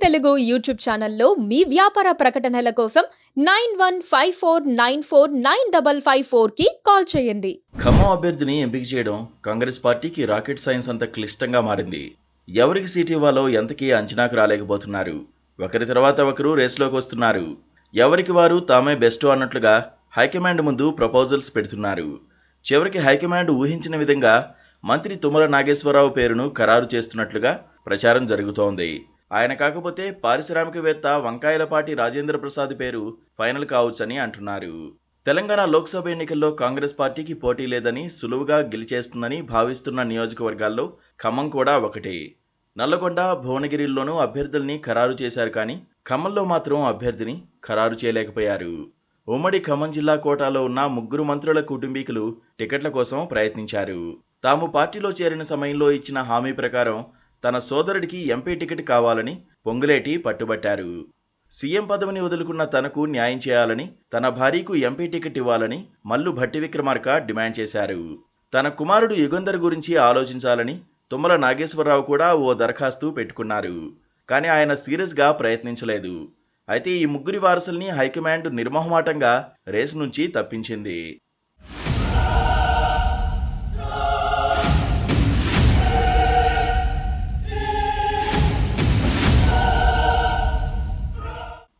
Telugu YouTube ఛానల్లో మీ వ్యాపార ప్రకటనల కోసం 9154949554కి కాల్ చేయండి. ఖమ్మం అభ్యర్థిని ఎంపిక చేయడం కాంగ్రెస్ పార్టీకి రాకెట్ సైన్స్ అంత క్లిష్టంగా మారింది. ఎవరికి సీట్ ఇవ్వాలో ఎంతకీ అంచనాకు రాలేకపోతున్నారు. ఒకరి తర్వాత ఒకరు రేసులోకి వస్తున్నారు. ఎవరికి వారు తామే బెస్ట్ అన్నట్లుగా హైకమాండ్ ముందు ప్రపోజల్స్ పెడుతున్నారు. చివరికి హైకమాండ్ ఊహించిన విధంగా మంత్రి తుమ్మల నాగేశ్వరరావు పేరును ఖరారు చేస్తున్నట్లుగా ప్రచారం జరుగుతోంది. ఆయన కాకపోతే పారిశ్రామికవేత్త వంకాయలపాటి రాజేంద్ర ప్రసాద్ పేరు ఫైనల్ కావచ్చని అంటున్నారు. తెలంగాణ లోక్సభ ఎన్నికల్లో కాంగ్రెస్ పార్టీకి పోటీ లేదని సులువుగా గెలిచేస్తుందని భావిస్తున్న నియోజకవర్గాల్లో ఖమ్మం కూడా ఒకటే. నల్లగొండ, భువనగిరిల్లోనూ అభ్యర్థుల్ని ఖరారు చేశారు, కానీ ఖమ్మంలో మాత్రం అభ్యర్థిని ఖరారు చేయలేకపోయారు. ఉమ్మడి ఖమ్మం జిల్లా కోటాలో ఉన్న 3 మంత్రుల కుటుంబీకులు టికెట్ల కోసం ప్రయత్నించారు. తాము పార్టీలో చేరిన సమయంలో ఇచ్చిన హామీ ప్రకారం తన సోదరుడికి ఎంపీ టికెట్ కావాలని పొంగులేటి పట్టుబట్టారు. సీఎం పదవిని వదులుకున్న తనకు న్యాయం చేయాలని, తన భార్యకు ఎంపీ టికెట్ ఇవ్వాలని మల్లు భట్టి విక్రమార్క డిమాండ్ చేశారు. తన కుమారుడు యుగంధర్ గురించి ఆలోచించాలని తుమ్మల నాగేశ్వరరావు కూడా ఓ దరఖాస్తు పెట్టుకున్నారు. కానీ ఆయన సీరియస్గా ప్రయత్నించలేదు. అయితే ఈ 3 వారసుల్ని హైకమాండ్ నిర్మోహమాటంగా రేసు నుంచి తప్పించింది.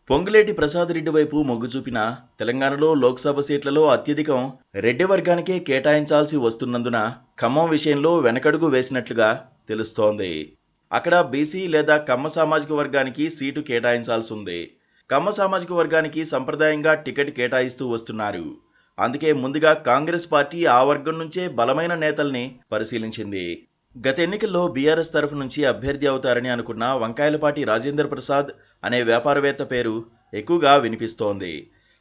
పొంగులేటి ప్రసాద్ రెడ్డి వైపు మొగ్గు చూపిన తెలంగాణలో లోక్సభ సీట్లలో అత్యధికం రెడ్డి వర్గానికే కేటాయించాల్సి వస్తున్నందున ఖమ్మం విషయంలో వెనకడుగు వేసినట్లుగా తెలుస్తోంది. అక్కడ బీసీ లేదా కమ్మ సామాజిక వర్గానికి సీటు కేటాయించాల్సి ఉంది. కమ్మ సామాజిక వర్గానికి సంప్రదాయంగా టికెట్ కేటాయిస్తూ వస్తున్నారు. అందుకే ముందుగా కాంగ్రెస్ పార్టీ ఆ వర్గం నుంచే బలమైన నేతల్ని పరిశీలించింది. గత ఎన్నికల్లో బీఆర్ఎస్ తరఫు నుంచి అభ్యర్థి అవుతారని అనుకున్న వంకాయలపాటి రాజేంద్ర ప్రసాద్ అనే వ్యాపారవేత్త పేరు ఎక్కువగా వినిపిస్తోంది.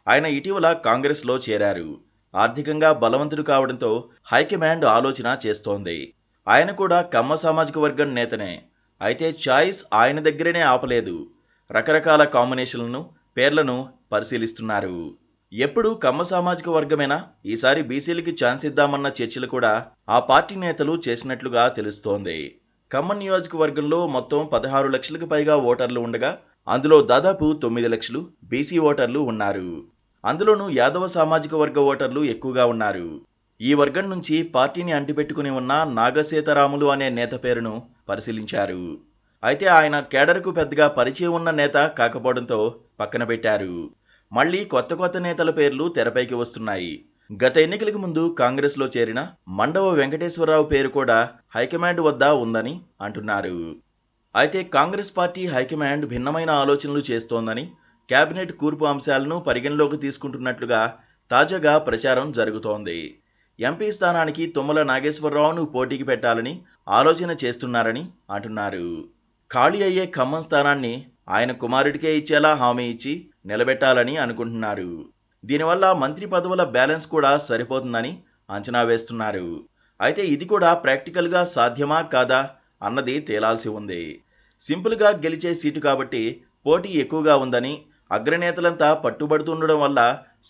ఆయన ఇటీవల కాంగ్రెస్లో చేరారు. ఆర్థికంగా బలవంతుడు కావడంతో హైకమాండ్ ఆలోచన చేస్తోంది. ఆయన కూడా కమ్మ సామాజిక వర్గం నేతనే. అయితే చాయిస్ ఆయన దగ్గరనే ఆపలేదు. రకరకాల కాంబినేషన్లను, పేర్లను పరిశీలిస్తున్నారు. ఎప్పుడు కమ్మ సామాజిక వర్గమేనా, ఈసారి బీసీలకి ఛాన్స్ ఇద్దామన్న చర్చలు కూడా ఆ పార్టీ నేతలు చేసినట్లుగా తెలుస్తోంది. ఖమ్మం నియోజకవర్గంలో మొత్తం 16 లక్షలకు పైగా ఓటర్లు ఉండగా అందులో దాదాపు 9 లక్షలు బీసీ ఓటర్లు ఉన్నారు. అందులోనూ యాదవ సామాజిక వర్గ ఓటర్లు ఎక్కువగా ఉన్నారు. ఈ వర్గం నుంచి పార్టీని అంటిపెట్టుకుని ఉన్న నాగసీతారాములు అనే నేత పేరును పరిశీలించారు. అయితే ఆయన కేడర్కు పెద్దగా పరిచయం ఉన్న నేత కాకపోవడంతో పక్కన పెట్టారు. మళ్లీ కొత్త నేతల పేర్లు తెరపైకి వస్తున్నాయి. గత ఎన్నికలకు ముందు కాంగ్రెస్లో చేరిన మండవ వెంకటేశ్వరరావు పేరు కూడా హైకమాండ్ వద్ద ఉందని అంటున్నారు. అయితే కాంగ్రెస్ పార్టీ హైకమాండ్ భిన్నమైన ఆలోచనలు చేస్తోందని, కేబినెట్ కూర్పు అంశాలను పరిగణలోకి తీసుకుంటున్నట్లుగా తాజాగా ప్రచారం జరుగుతోంది. ఎంపీ స్థానానికి తుమ్మల నాగేశ్వరరావును పోటీకి పెట్టాలని ఆలోచన చేస్తున్నారని అంటున్నారు. ఖాళీ అయ్యే ఖమ్మం స్థానాన్ని ఆయన కుమారుడికే ఇచ్చేలా హామీ ఇచ్చి నిలబెట్టాలని అనుకుంటున్నారు. దీనివల్ల మంత్రి పదవుల బ్యాలెన్స్ కూడా సరిపోతుందని అంచనా వేస్తున్నారు. అయితే ఇది కూడా ప్రాక్టికల్గా సాధ్యమా కాదా అన్నది తేలాల్సి ఉంది. సింపుల్గా గెలిచే సీటు కాబట్టి పోటీ ఎక్కువగా ఉందని, అగ్రనేతలంతా పట్టుబడుతుండడం వల్ల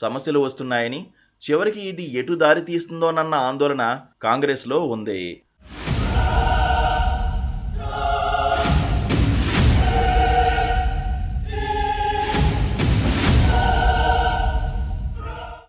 సమస్యలు వస్తున్నాయని, చివరికి ఇది ఎటు దారి తీస్తుందోనన్న ఆందోళన కాంగ్రెస్లో ఉంది.